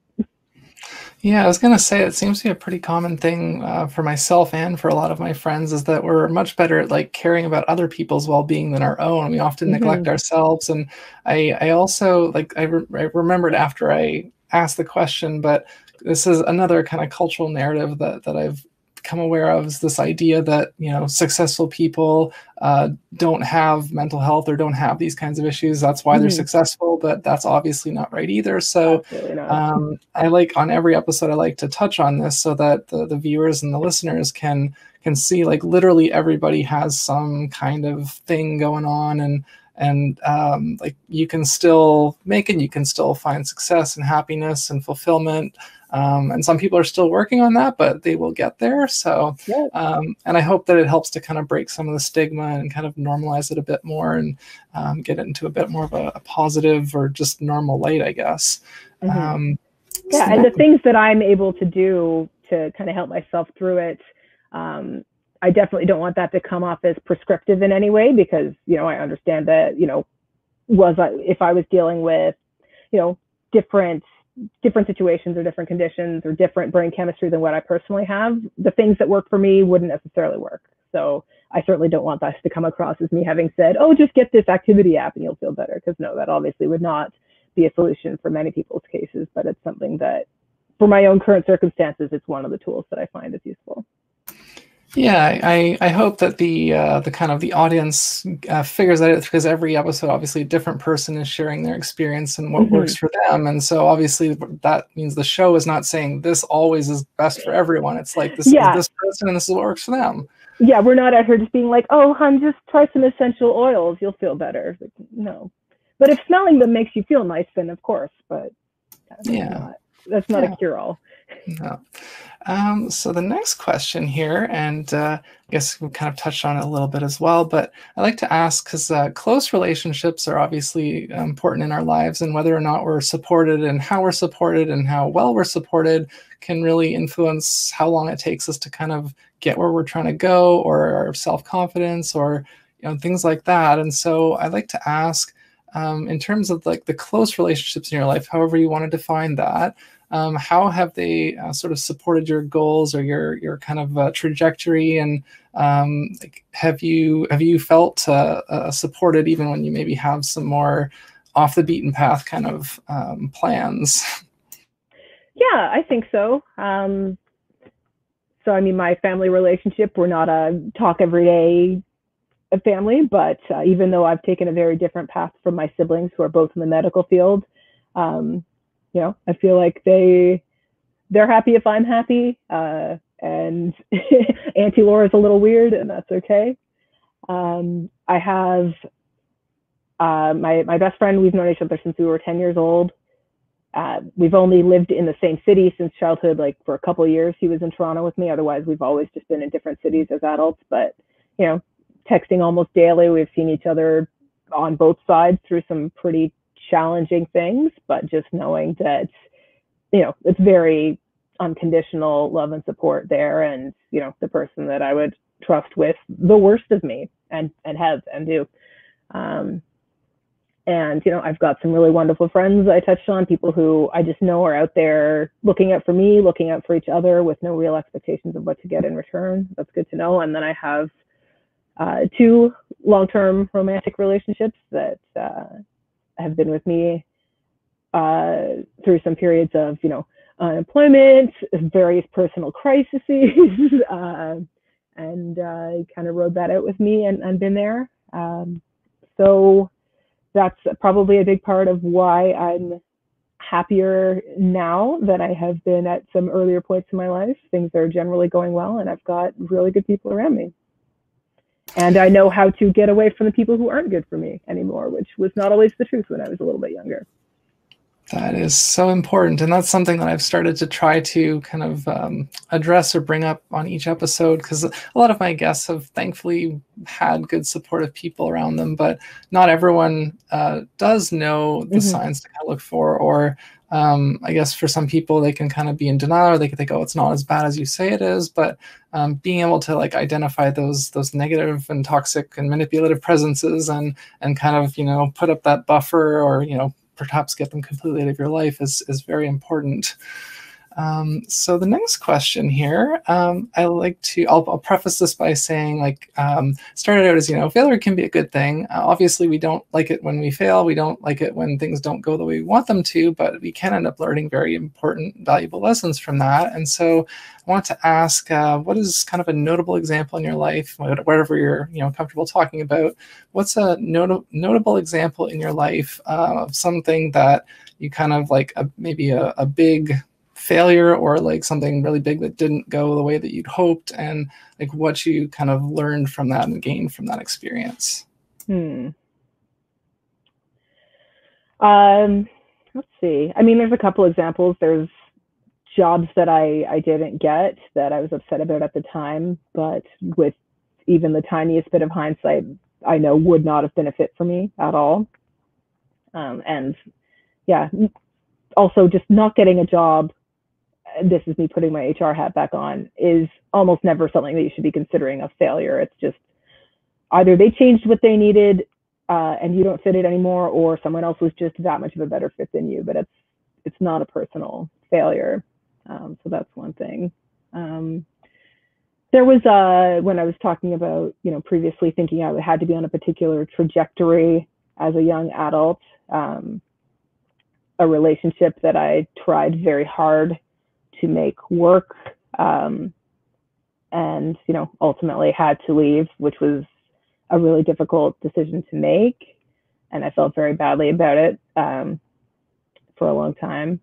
Yeah, I was going to say it seems to be a pretty common thing for myself and for a lot of my friends is that we're much better at like caring about other people's well-being than our own. We often neglect Hmm. ourselves, and I also like I remembered after I asked the question, but this is another kind of cultural narrative that I've become aware of is this idea that successful people don't have mental health or don't have these kinds of issues. That's why they're Hmm. successful, but that's obviously not right either. So Absolutely not. I like on every episode, I like to touch on this so that the viewers and the listeners can see like literally everybody has some kind of thing going on, and like you can still make it, you can still find success and happiness and fulfillment. And some people are still working on that, but they will get there. So, Yeah. and I hope that it helps to kind of break some of the stigma and kind of normalize it a bit more and get it into a bit more of a positive or just normal light, I guess. Hmm. Um, Yeah, so and that, the things that I'm able to do to kind of help myself through it, I definitely don't want that to come off as prescriptive in any way, because I understand that if I was dealing with you know different situations or different conditions or different brain chemistry than what I personally have, the things that work for me wouldn't necessarily work. So I certainly don't want that to come across as me having said, oh, just get this activity app and you'll feel better, because no, that obviously would not be a solution for many people's cases, but it's something that for my own current circumstances, it's one of the tools that I find is useful. yeah, I hope that the kind of the audience figures that out, because every episode, obviously, a different person is sharing their experience and what Mm-hmm. works for them, and so obviously that means the show is not saying this always is best for everyone. It's like this is Yeah, this person and this is what works for them. yeah, we're not at her just being like, oh, hon, just try some essential oils, you'll feel better. Like, no, but if smelling them makes you feel nice, then of course. But Yeah, that's not a yeah. cure all. No. So the next question here, and I guess we kind of touched on it a little bit as well, but I like to ask because close relationships are obviously important in our lives, and whether or not we're supported and how we're supported and how well we're supported can really influence how long it takes us to kind of get where we're trying to go, or our self-confidence, or things like that. And so I like to ask, in terms of like the close relationships in your life, however you want to define that. How have they sort of supported your goals or your kind of trajectory? And like, have you felt supported even when you maybe have some more off the beaten path kind of plans? Yeah, I think so. So I mean, my family relationship, we're not a talk every day family, but even though I've taken a very different path from my siblings who are both in the medical field, um, I feel like they're happy if I'm happy, and Auntie Laura's a little weird, and that's okay. I have my best friend. We've known each other since we were 10 years old. We've only lived in the same city since childhood, like for a couple of years. He was in Toronto with me. Otherwise, we've always just been in different cities as adults. But texting almost daily. We've seen each other on both sides through some pretty challenging things, but just knowing that it's very unconditional love and support there, and the person that I would trust with the worst of me, and have and do. Um, and I've got some really wonderful friends I touched on, people who I just know are out there looking out for me, looking out for each other with no real expectations of what to get in return. That's good to know. And then I have two long-term romantic relationships that have been with me through some periods of unemployment, various personal crises, and kind of rode that out with me, and been there. So that's probably a big part of why I'm happier now than I have been at some earlier points in my life. Things are generally going well, and I've got really good people around me. And I know how to get away from the people who aren't good for me anymore, which was not always the truth when I was a little bit younger. That is so important. And that's something that I've started to try to kind of address or bring up on each episode, because a lot of my guests have thankfully had good supportive people around them, but not everyone does know the signs to kind of look for, or I guess for some people, they can kind of be in denial, or they can think, oh, it's not as bad as you say it is. But being able to like identify those negative and toxic and manipulative presences, and kind of, put up that buffer, or, perhaps get them completely out of your life is very important. So the next question here, I'll preface this by saying, like, started out as, failure can be a good thing. Obviously, we don't like it when we fail. We don't like it when things don't go the way we want them to, but we can end up learning very important, valuable lessons from that. And so I want to ask, what is kind of a notable example in your life, whatever you're, comfortable talking about, what's a notable example in your life of something that you kind of like maybe a big failure or like something really big that didn't go the way that you'd hoped, and like what you kind of learned from that and gained from that experience? Let's see. I mean, there's a couple examples. There's jobs that I didn't get that I was upset about at the time, but with even the tiniest bit of hindsight, I know would not have been a fit for me at all. And yeah, also just not getting a job, this is me putting my HR hat back on, is almost never something that you should be considering a failure. It's just either they changed what they needed and you don't fit it anymore, or someone else was just that much of a better fit than you, but it's not a personal failure. So that's one thing. There was, when I was talking about, previously thinking I had to be on a particular trajectory as a young adult, a relationship that I tried very hard to make work, and, ultimately had to leave, which was a really difficult decision to make. And I felt very badly about it for a long time.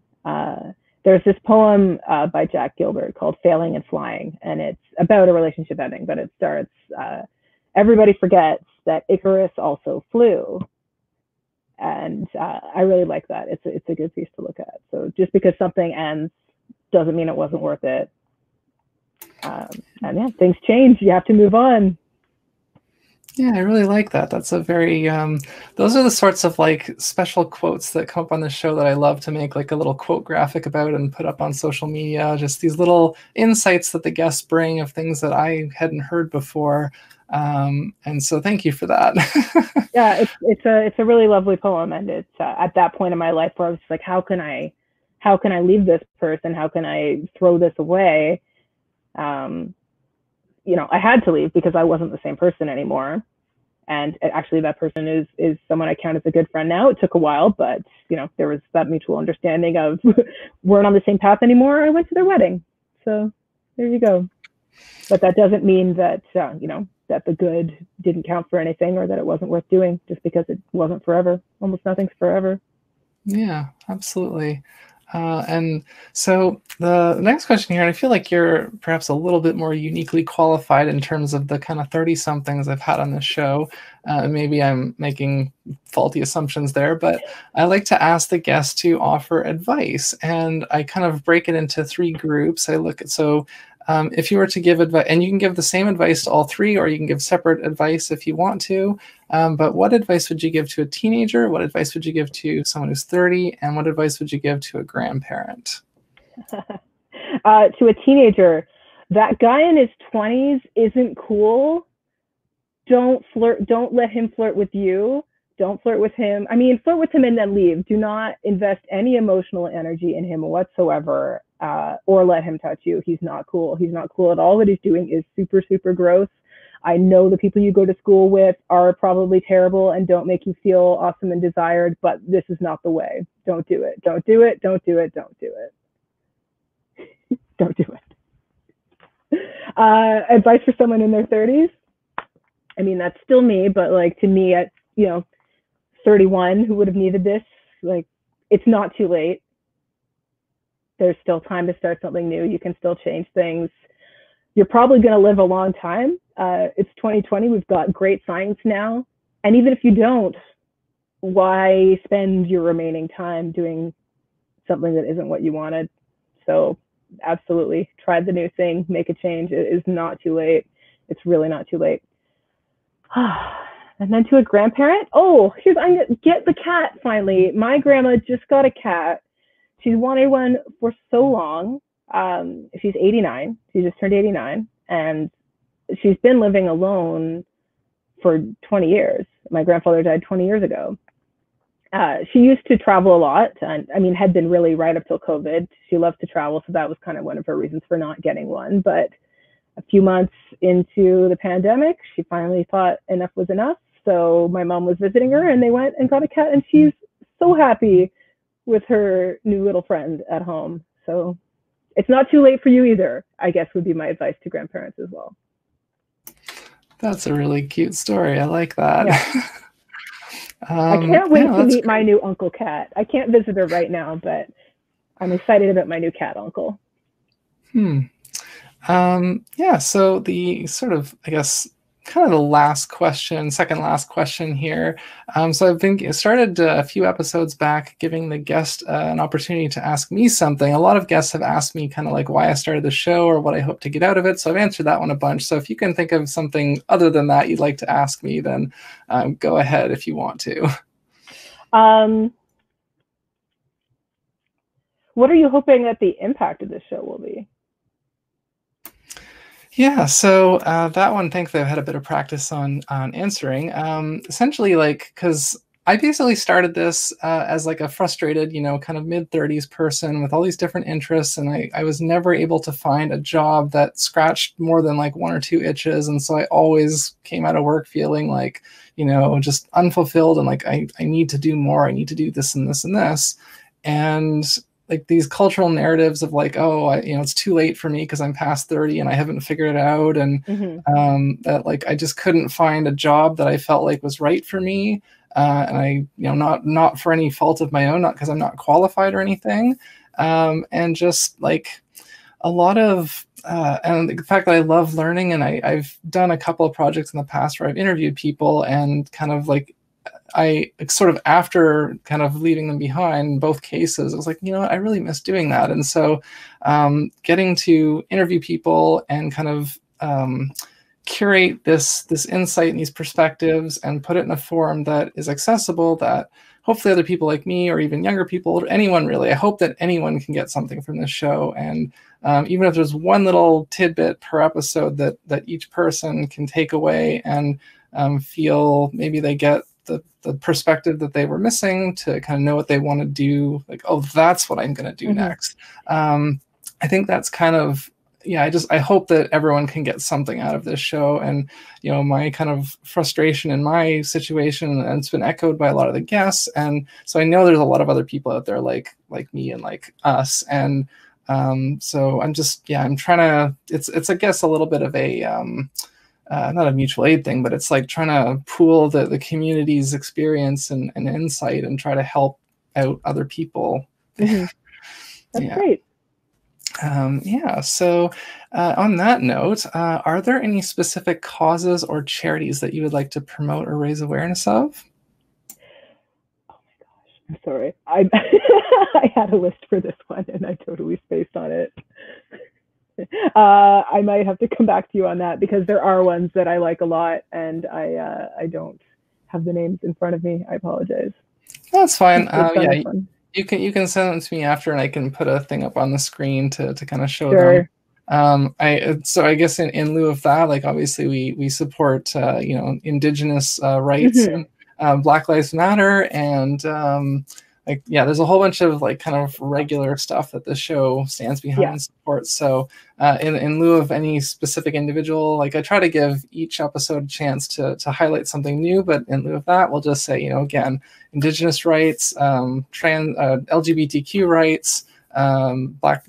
There's this poem by Jack Gilbert called Failing and Flying, and it's about a relationship ending, but it starts, everybody forgets that Icarus also flew. And I really like that. It's a good piece to look at. So just because something ends doesn't mean it wasn't worth it. And yeah, things change. You have to move on. Yeah, I really like that. That's a very, those are the sorts of like special quotes that come up on the show that I love to make like a little quote graphic about and put up on social media. Just these little insights that the guests bring of things that I hadn't heard before. And so thank you for that. Yeah, it's a really lovely poem. And it's at that point in my life where I was like, how can I leave this person? How can I throw this away? I had to leave because I wasn't the same person anymore. And actually that person is someone I count as a good friend now. It took a while, but there was that mutual understanding of weren't on the same path anymore. I went to their wedding. So there you go. But that doesn't mean that, that the good didn't count for anything or that it wasn't worth doing just because it wasn't forever. Almost nothing's forever. Yeah, absolutely. And so the next question here, and I feel like you're perhaps a little bit more uniquely qualified in terms of the kind of 30-somethings I've had on this show. Maybe I'm making faulty assumptions there, but I like to ask the guests to offer advice. And I kind of break it into 3 groups. I look at, if you were to give advice, and you can give the same advice to all 3, or you can give separate advice if you want to. But what advice would you give to a teenager? What advice would you give to someone who's 30? And what advice would you give to a grandparent? To a teenager, that guy in his 20s isn't cool. Don't flirt. Don't let him flirt with you. Don't flirt with him. I mean, flirt with him and then leave. Do not invest any emotional energy in him whatsoever, or let him touch you. He's not cool. He's not cool at all. What he's doing is super, super gross. I know the people you go to school with are probably terrible and don't make you feel awesome and desired, but this is not the way. Don't do it. Don't do it. Don't do it. Don't do it. Don't do it. Advice for someone in their 30s? I mean, that's still me, but like to me at, 31 who would have needed this, like, it's not too late. There's still time to start something new. You can still change things. You're probably going to live a long time. It's 2020. We've got great science now. And even if you don't, why spend your remaining time doing something that isn't what you wanted? So absolutely try the new thing, make a change. It is not too late. It's really not too late. And then to a grandparent, I'm gonna get the cat finally. My grandma just got a cat. She's wanted one for so long. She's 89. She just turned 89, and she's been living alone for 20 years. My grandfather died 20 years ago, She used to travel a lot, and I mean, had been really right up till COVID. She loved to travel, so that was kind of one of her reasons for not getting one. But a few months into the pandemic, she finally thought enough was enough. So my mom was visiting her, and they went and got a cat, and she's so happy with her new little friend at home. So it's not too late for you either, I guess, would be my advice to grandparents as well. That's a really cute story. I like that. Yeah. I can't wait to meet my new Uncle Cat. I can't visit her right now, but I'm excited about my new cat uncle. Yeah, so the sort of, I guess, kind of the last question, second last question here. So I've been started a few episodes back giving the guest an opportunity to ask me something. A lot of guests have asked me kind of like why I started the show or what I hope to get out of it. So I've answered that one a bunch. So if you can think of something other than that you'd like to ask me, then go ahead if you want to. What are you hoping that the impact of this show will be? Yeah, so that one, thankfully, I've had a bit of practice on answering. Essentially, like, because I basically started this as like a frustrated, kind of mid-30s person with all these different interests, and I was never able to find a job that scratched more than like one or two itches, and so I always came out of work feeling like, just unfulfilled and like I need to do more, I need to do this and this and this, and like these cultural narratives of like, oh, it's too late for me because I'm past 30 and I haven't figured it out. And that like, I just couldn't find a job that I felt like was right for me. And I, not for any fault of my own, not because I'm not qualified or anything. And just like a lot of, and the fact that I love learning, and I've done a couple of projects in the past where I've interviewed people and kind of like, I sort of, after kind of leaving them behind in both cases, I was like, I really miss doing that. And so getting to interview people and kind of curate this insight and these perspectives and put it in a form that is accessible, that hopefully other people like me or even younger people or anyone really, I hope that anyone can get something from this show. And even if there's one little tidbit per episode that each person can take away and feel maybe they get the perspective that they were missing to kind of know what they want to do, like, oh, that's what I'm going to do next. I think that's kind of, I hope that everyone can get something out of this show. And, my kind of frustration in my situation, and it's been echoed by a lot of the guests. And so I know there's a lot of other people out there like me and like us. And so I'm just, I'm trying to, it's, I guess, a little bit of a, not a mutual aid thing, but it's like trying to pool the community's experience and insight and try to help out other people. That's great. So on that note, are there any specific causes or charities that you would like to promote or raise awareness of? Oh my gosh, I'm sorry. I had a list for this one and I totally spaced on it. I might have to come back to you on that because there are ones that I like a lot and I don't have the names in front of me. I apologize. That's fine. You can send them to me after, and I can put a thing up on the screen to kind of show them. So I guess in lieu of that, like obviously we support Indigenous rights and Black Lives Matter, and there's a whole bunch of like kind of regular stuff that the show stands behind and supports. So in lieu of any specific individual, like I try to give each episode a chance to highlight something new, but in lieu of that, we'll just say, again, Indigenous rights, LGBTQ rights, Black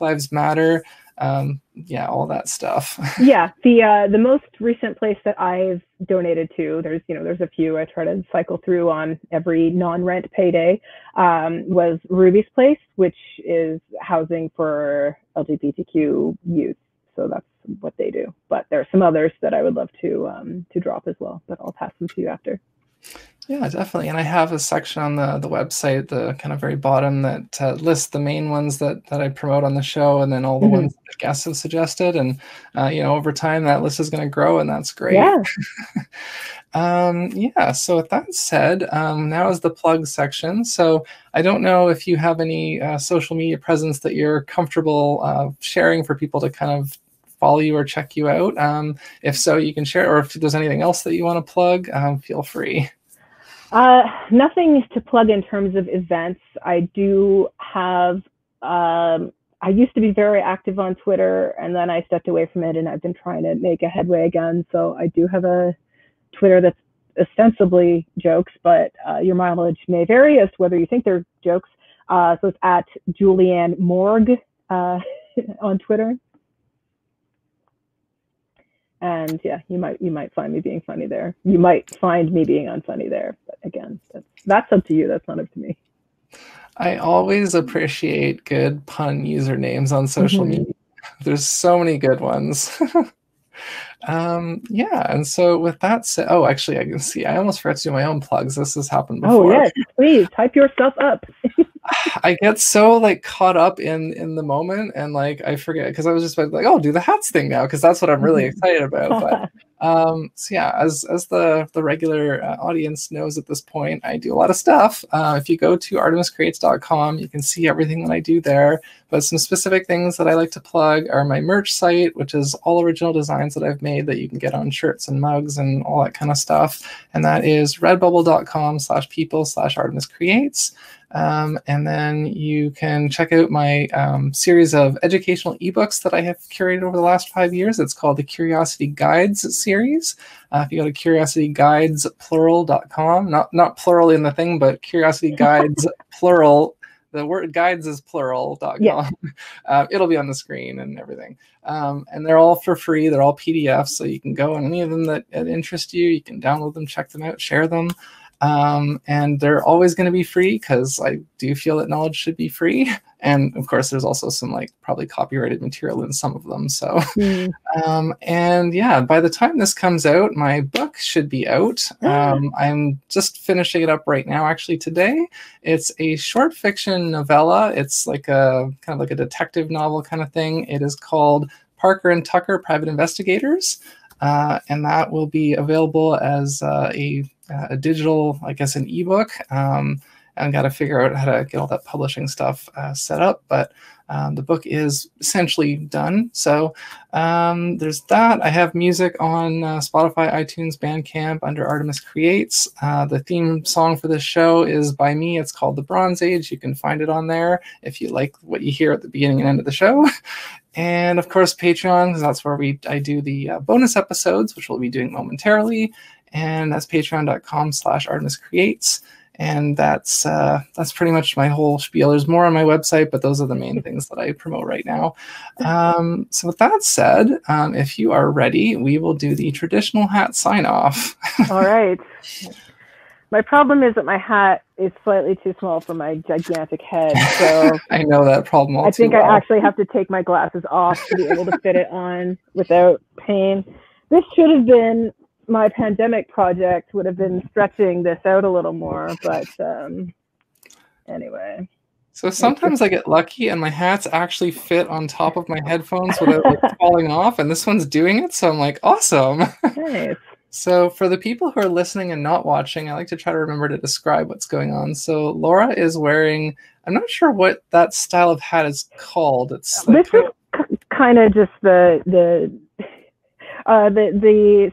Lives Matter, all that stuff. The most recent place that I've donated to, there's a few I try to cycle through on every non-rent payday, was Ruby's Place, which is housing for LGBTQ youth. So that's what they do. But there are some others that I would love to drop as well, but I'll pass them to you after. Yeah, definitely. And I have a section on the website, the kind of very bottom, that lists the main ones that I promote on the show, and then all the ones that the guests have suggested. And, over time, that list is going to grow, and that's great. So with that said, now is the plug section. So I don't know if you have any social media presence that you're comfortable sharing for people to kind of follow you or check you out. If so, you can share, or if there's anything else that you want to plug, feel free. Nothing to plug in terms of events. I do have, I used to be very active on Twitter, and then I stepped away from it, and I've been trying to make a headway again. So I do have a Twitter that's ostensibly jokes, but your mileage may vary as to whether you think they're jokes. So it's at Julianne Morgue on Twitter. And yeah, you might find me being funny there. You might find me being unfunny there. But again, that's up to you. That's not up to me. I always appreciate good pun usernames on social media. There's so many good ones. Yeah, and so with that said, oh, actually, I can see I almost forgot to do my own plugs. This has happened before. Oh yes, please type yourself up. I get so like caught up in the moment, and like I forget, because I was just like, oh, do the hats thing now, because that's what I'm really excited about. But so yeah, as the regular audience knows at this point, I do a lot of stuff. If you go to artemiscreates.com, you can see everything that I do there. But some specific things that I like to plug are my merch site, which is all original designs that I've made that you can get on shirts and mugs and all that kind of stuff. And that is redbubble.com/people/artemiscreates. And then you can check out my series of educational ebooks that I have curated over the last 5 years. It's called the Curiosity Guides series. If you go to curiosityguyedsplural.com, not plural in the thing, but Curiosity Guides plural. The word guides is plural.com. Yeah. It'll be on the screen and everything. And they're all for free. They're all PDFs, so you can go on any of them that interest you. You can download them, check them out, share them. And they're always going to be free, because I do feel that knowledge should be free. And of course, there's also some like probably copyrighted material in some of them. So, and yeah, by the time this comes out, my book should be out. I'm just finishing it up right now, actually today. It's a short fiction novella. It's like a kind of like a detective novel kind of thing. It is called Parker and Tucker, Private Investigators. And that will be available as a digital, I guess, an ebook. And got to figure out how to get all that publishing stuff set up. But the book is essentially done. So there's that. I have music on Spotify, iTunes, Bandcamp under Artemis Creates. The theme song for this show is by me. It's called The Bronze Age. You can find it on there if you like what you hear at the beginning and end of the show. And of course, Patreon, because that's where I do the bonus episodes, which we'll be doing momentarily. And that's patreon.com/ArtemisCreates. And that's pretty much my whole spiel. There's more on my website, but those are the main things that I promote right now. So with that said, if you are ready, we will do the traditional hat sign off. All right. My problem is that my hat is slightly too small for my gigantic head. So I know that problem all I think too well. I actually have to take my glasses off to be able to fit it on without pain. This should have been my pandemic project, would have been stretching this out a little more, but anyway. So sometimes I get lucky and my hats actually fit on top of my headphones without like falling off, and this one's doing it, so I'm like, awesome. Nice. So for the people who are listening and not watching, I like to try to remember to describe what's going on. So Laura is wearing, I'm not sure what that style of hat is called. It's like, this is kind of just the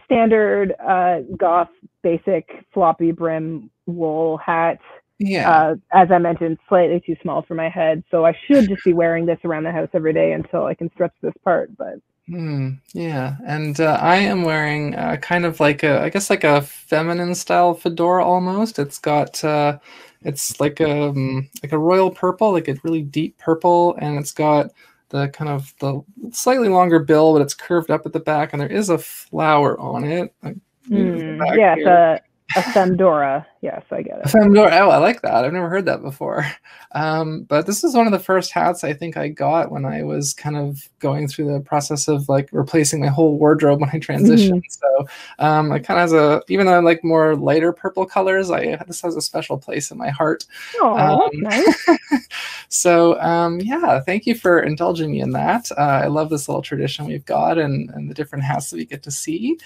standard goth basic floppy brim wool hat. Yeah. As I mentioned, slightly too small for my head, so I should just be wearing this around the house every day until I can stretch this part. But yeah, and I am wearing kind of like I guess like a feminine style fedora almost. It's got it's like a royal purple, like a really deep purple, and it's got the kind of the slightly longer bill, but it's curved up at the back, and there is a flower on it. Yeah, a femdora. Yes, I get it. A femdora. Oh, I like that. I've never heard that before. But this is one of the first hats I think I got when I was kind of going through the process of like replacing my whole wardrobe when I transitioned. So it kind of has even though I like more lighter purple colors, this has a special place in my heart. Oh, nice. So yeah, thank you for indulging me in that. I love this little tradition we've got and the different hats that we get to see.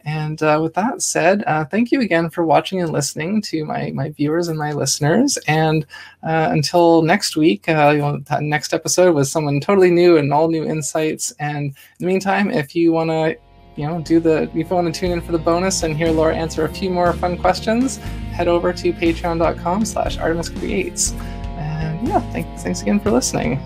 And with that said, thank you again for watching and listening to my viewers and my listeners. And until next week, next episode with someone totally new and all new insights. And in the meantime, if you want to if you want to tune in for the bonus and hear Laura answer a few more fun questions, head over to patreon.com/ArtemisCreates. And yeah, thanks again for listening.